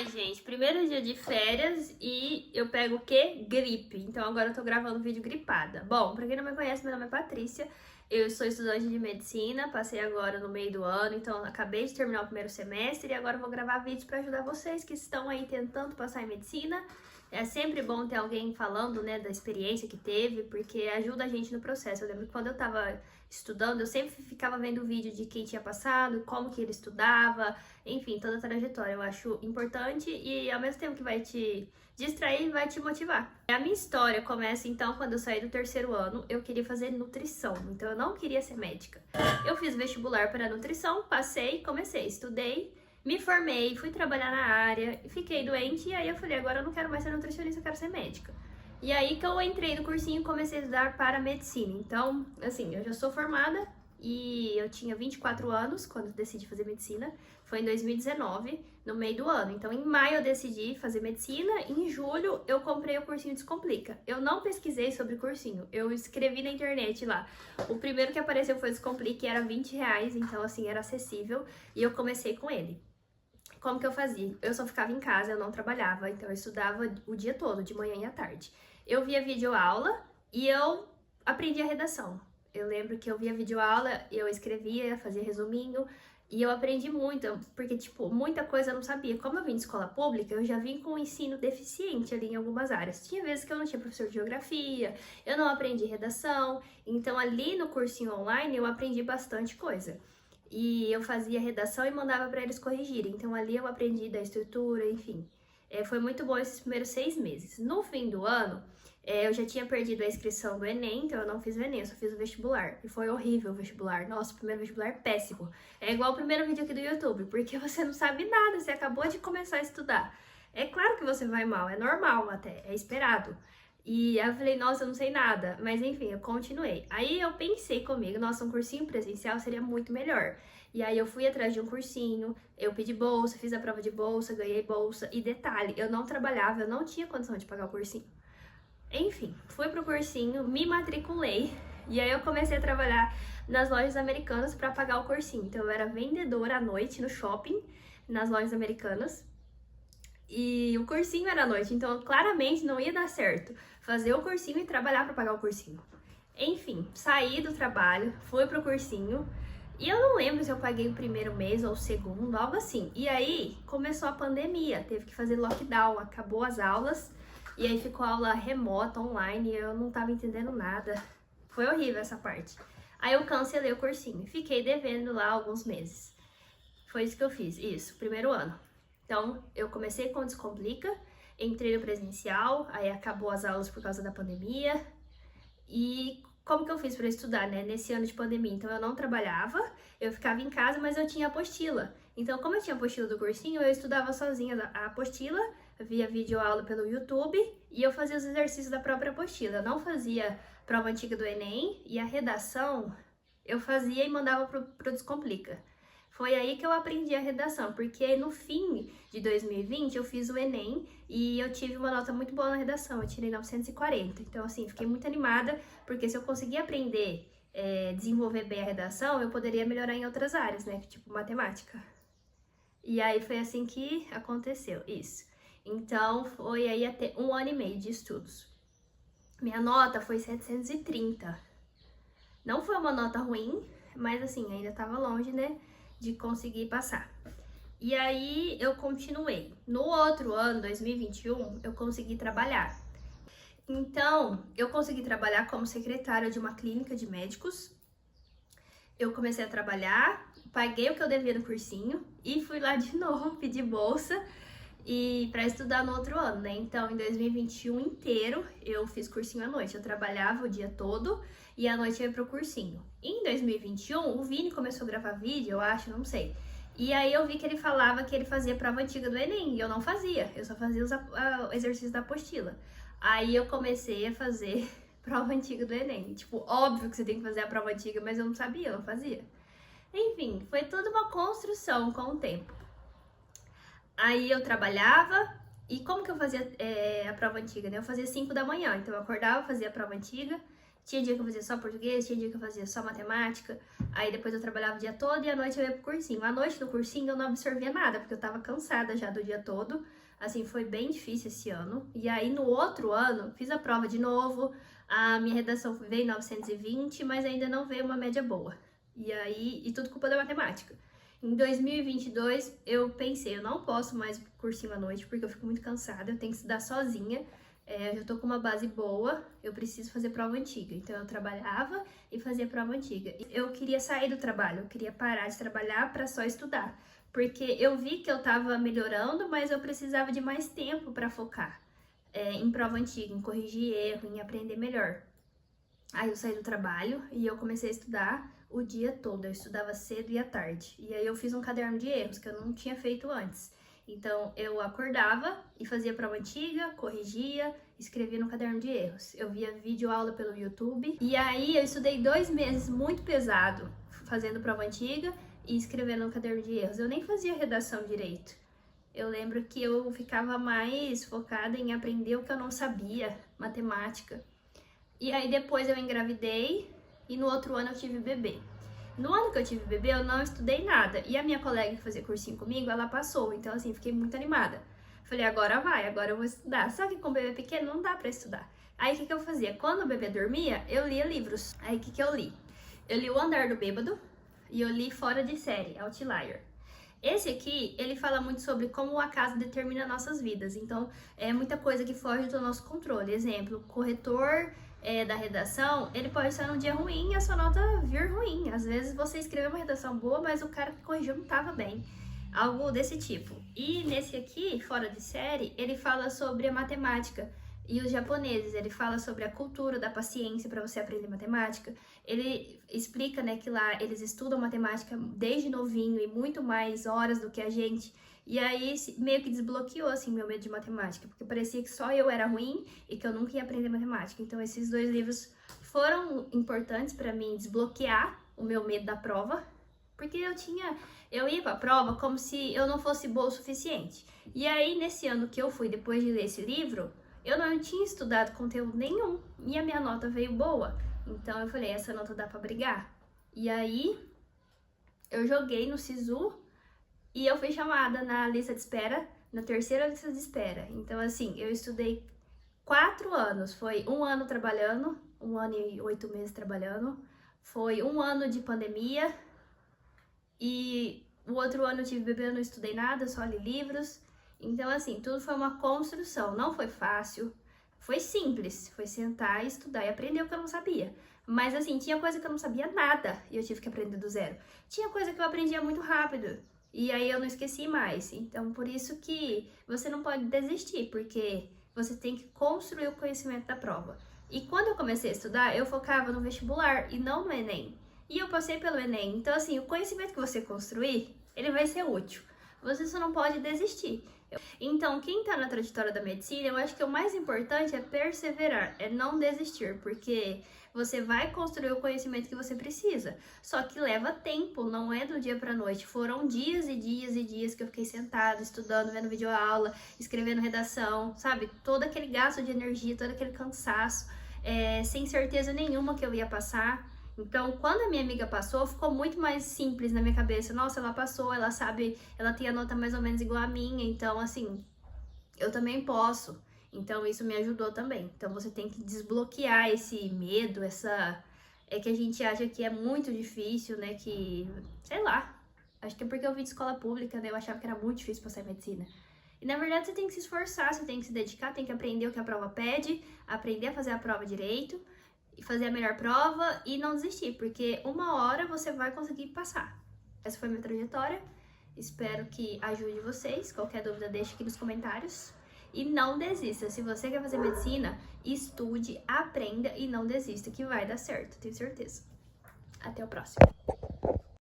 Ai, gente, primeiro dia de férias e eu pego o quê? Gripe. Então agora eu tô gravando vídeo gripada. Bom, pra quem não me conhece, meu nome é Patrícia. Eu sou estudante de medicina, passei agora no meio do ano, então acabei de terminar o primeiro semestre e agora eu vou gravar vídeos pra ajudar vocês que estão aí tentando passar em medicina. É sempre bom ter alguém falando, né, da experiência que teve, porque ajuda a gente no processo. Eu lembro que quando eu tava estudando, eu sempre ficava vendo vídeo de quem tinha passado, como que ele estudava, enfim, toda a trajetória. Eu acho importante e ao mesmo tempo que vai te distrair, vai te motivar. A minha história começa então quando eu saí do terceiro ano, eu queria fazer nutrição, então eu não queria ser médica. Eu fiz vestibular para nutrição, passei, comecei, estudei, me formei, fui trabalhar na área, fiquei doente e aí eu falei, agora eu não quero mais ser nutricionista, eu quero ser médica. E aí que eu entrei no cursinho e comecei a estudar para medicina. Então, assim, eu já sou formada e eu tinha 24 anos quando decidi fazer medicina. Foi em 2019, no meio do ano. Então, em maio eu decidi fazer medicina, em julho eu comprei o cursinho Descomplica. Eu não pesquisei sobre cursinho, eu escrevi na internet lá. O primeiro que apareceu foi Descomplica, e era R$ 20, então assim, era acessível, e eu comecei com ele. Como que eu fazia? Eu só ficava em casa, eu não trabalhava, então eu estudava o dia todo, de manhã e à tarde. Eu via videoaula e eu aprendia redação. Eu lembro que eu via videoaula, eu escrevia, fazia resuminho, e eu aprendi muito, porque, tipo, muita coisa eu não sabia. Como eu vim de escola pública, eu já vim com um ensino deficiente ali em algumas áreas. Tinha vezes que eu não tinha professor de geografia, eu não aprendi redação, então ali no cursinho online eu aprendi bastante coisa. E eu fazia redação e mandava para eles corrigirem. Então ali eu aprendi da estrutura, enfim. Foi muito bom esses primeiros 6 meses. No fim do ano, eu já tinha perdido a inscrição do Enem, então eu não fiz o Enem, eu só fiz o vestibular. E foi horrível o vestibular. Nossa, o primeiro vestibular é péssimo. É igual o primeiro vídeo aqui do YouTube, porque você não sabe nada, você acabou de começar a estudar. É claro que você vai mal, é normal até, é esperado. E aí eu falei, nossa, eu não sei nada. Mas enfim, eu continuei. Aí eu pensei comigo, nossa, um cursinho presencial seria muito melhor. E aí eu fui atrás de um cursinho, eu pedi bolsa, fiz a prova de bolsa, ganhei bolsa. E detalhe, eu não trabalhava, eu não tinha condição de pagar o cursinho. Enfim, fui pro cursinho, me matriculei. E aí eu comecei a trabalhar nas lojas americanas para pagar o cursinho. Então eu era vendedora à noite no shopping, nas lojas americanas. E o cursinho era à noite, então claramente não ia dar certo fazer o cursinho e trabalhar para pagar o cursinho. Enfim, saí do trabalho, fui pro cursinho e eu não lembro se eu paguei o primeiro mês ou o segundo, algo assim. E aí começou a pandemia, teve que fazer lockdown, acabou as aulas e aí ficou aula remota, online, e eu não tava entendendo nada. Foi horrível essa parte. Aí eu cancelei o cursinho, fiquei devendo lá alguns meses. Foi isso que eu fiz, isso, primeiro ano. Então, eu comecei com Descomplica, entrei no presencial, aí acabou as aulas por causa da pandemia. E como que eu fiz para estudar, né, nesse ano de pandemia? Então, eu não trabalhava, eu ficava em casa, mas eu tinha apostila. Então, como eu tinha apostila do cursinho, eu estudava sozinha a apostila, via videoaula pelo YouTube, e eu fazia os exercícios da própria apostila. Eu não fazia prova antiga do Enem, e a redação eu fazia e mandava pro Descomplica. Foi aí que eu aprendi a redação, porque no fim de 2020 eu fiz o Enem e eu tive uma nota muito boa na redação, eu tirei 940. Então, assim, fiquei muito animada, porque se eu conseguir aprender, desenvolver bem a redação, eu poderia melhorar em outras áreas, né, tipo matemática. E aí foi assim que aconteceu, isso. Então, foi aí até 1 ano e meio de estudos. Minha nota foi 730. Não foi uma nota ruim, mas assim, ainda tava longe, né, de conseguir passar. E aí eu continuei. No outro ano, 2021, eu consegui trabalhar. Então, eu consegui trabalhar como secretária de uma clínica de médicos. Eu comecei a trabalhar, paguei o que eu devia no cursinho e fui lá de novo pedir bolsa e para estudar no outro ano, né? Então, em 2021 inteiro, eu fiz cursinho à noite. Eu trabalhava o dia todo e à noite eu ia pro cursinho. Em 2021, o Vini começou a gravar vídeo, eu acho, não sei. E aí eu vi que ele falava que ele fazia prova antiga do Enem, e eu não fazia. Eu só fazia os exercícios da apostila. Aí eu comecei a fazer prova antiga do Enem. Tipo, óbvio que você tem que fazer a prova antiga, mas eu não sabia, eu não fazia. Enfim, foi tudo uma construção com o tempo. Aí eu trabalhava, e como que eu fazia a prova antiga, né? Eu fazia 5 da manhã, então eu acordava, fazia a prova antiga, Tinha dia que eu fazia só português, tinha dia que eu fazia só matemática. Aí depois eu trabalhava o dia todo e à noite eu ia pro cursinho. À noite no cursinho eu não absorvia nada, porque eu tava cansada já do dia todo. Assim, foi bem difícil esse ano. E aí no outro ano, fiz a prova de novo. A minha redação veio 920, mas ainda não veio uma média boa. E tudo culpa da matemática. Em 2022, eu pensei, eu não posso mais ir pro cursinho à noite, porque eu fico muito cansada, eu tenho que estudar sozinha. Eu já tô com uma base boa, eu preciso fazer prova antiga. Então eu trabalhava e fazia prova antiga. Eu queria sair do trabalho, eu queria parar de trabalhar para só estudar. Porque eu vi que eu tava melhorando, mas eu precisava de mais tempo para focar em prova antiga, em corrigir erro, em aprender melhor. Aí eu saí do trabalho e eu comecei a estudar o dia todo. Eu estudava cedo e à tarde. E aí eu fiz um caderno de erros que eu não tinha feito antes. Então eu acordava e fazia prova antiga, corrigia, escrevia no caderno de erros. Eu via vídeo aula pelo YouTube. E aí eu estudei 2 meses muito pesado, fazendo prova antiga e escrevendo no caderno de erros. Eu nem fazia redação direito. Eu lembro que eu ficava mais focada em aprender o que eu não sabia, matemática. E aí depois eu engravidei e no outro ano eu tive bebê. No ano que eu tive bebê eu não estudei nada. E a minha colega que fazia cursinho comigo, ela passou. Então assim, fiquei muito animada. Falei, agora vai, agora eu vou estudar. Só que com bebê pequeno não dá pra estudar. Aí o que eu fazia? Quando o bebê dormia, eu lia livros. Aí o que eu li? Eu li O Andar do Bêbado e eu li Fora de Série, Outlier. Esse aqui, ele fala muito sobre como o acaso determina nossas vidas. Então, é muita coisa que foge do nosso controle. Exemplo, o corretor da redação, ele pode estar num dia ruim e a sua nota vir ruim. Às vezes você escreveu uma redação boa, mas o cara que corrigiu não estava bem. Algo desse tipo. E nesse aqui, Fora de Série, ele fala sobre a matemática. E os japoneses, ele fala sobre a cultura da paciência para você aprender matemática. Ele explica, né, que lá eles estudam matemática desde novinho e muito mais horas do que a gente. E aí meio que desbloqueou assim meu medo de matemática, porque parecia que só eu era ruim e que eu nunca ia aprender matemática. Então esses 2 livros foram importantes para mim desbloquear o meu medo da prova, porque eu ia para a prova como se eu não fosse boa o suficiente. E aí nesse ano que eu fui depois de ler esse livro, eu não tinha estudado conteúdo nenhum e a minha nota veio boa. Então eu falei, essa nota dá pra brigar. E aí eu joguei no Sisu e eu fui chamada na lista de espera, na 3ª lista de espera. Então assim, eu estudei 4 anos. Foi 1 ano trabalhando, 1 ano e 8 meses trabalhando. Foi 1 ano de pandemia e o outro ano eu tive bebê, eu não estudei nada, só li livros. Então, assim, tudo foi uma construção, não foi fácil, foi simples, foi sentar, estudar e aprender o que eu não sabia. Mas, assim, tinha coisa que eu não sabia nada e eu tive que aprender do zero. Tinha coisa que eu aprendia muito rápido e aí eu não esqueci mais. Então, por isso que você não pode desistir, porque você tem que construir o conhecimento da prova. E quando eu comecei a estudar, eu focava no vestibular e não no Enem. E eu passei pelo Enem. Então, assim, o conhecimento que você construir, ele vai ser útil. Você só não pode desistir. Então, quem tá na trajetória da medicina, eu acho que o mais importante é perseverar, é não desistir, porque você vai construir o conhecimento que você precisa. Só que leva tempo, não é do dia pra noite. Foram dias e dias e dias que eu fiquei sentada, estudando, vendo videoaula, escrevendo redação, sabe? Todo aquele gasto de energia, todo aquele cansaço, sem certeza nenhuma que eu ia passar. Então, quando a minha amiga passou, ficou muito mais simples na minha cabeça. Nossa, ela passou, ela sabe, ela tem a nota mais ou menos igual a minha, então, assim, eu também posso. Então, isso me ajudou também. Então, você tem que desbloquear esse medo, É que a gente acha que é muito difícil, né, que... Sei lá, acho que é porque eu vim de escola pública, né, eu achava que era muito difícil passar em medicina. E, na verdade, você tem que se esforçar, você tem que se dedicar, tem que aprender o que a prova pede, aprender a fazer a prova direito, e fazer a melhor prova e não desistir, porque uma hora você vai conseguir passar. Essa foi a minha trajetória, espero que ajude vocês. Qualquer dúvida deixe aqui nos comentários. E não desista, se você quer fazer medicina, estude, aprenda e não desista, que vai dar certo, tenho certeza. Até o próximo.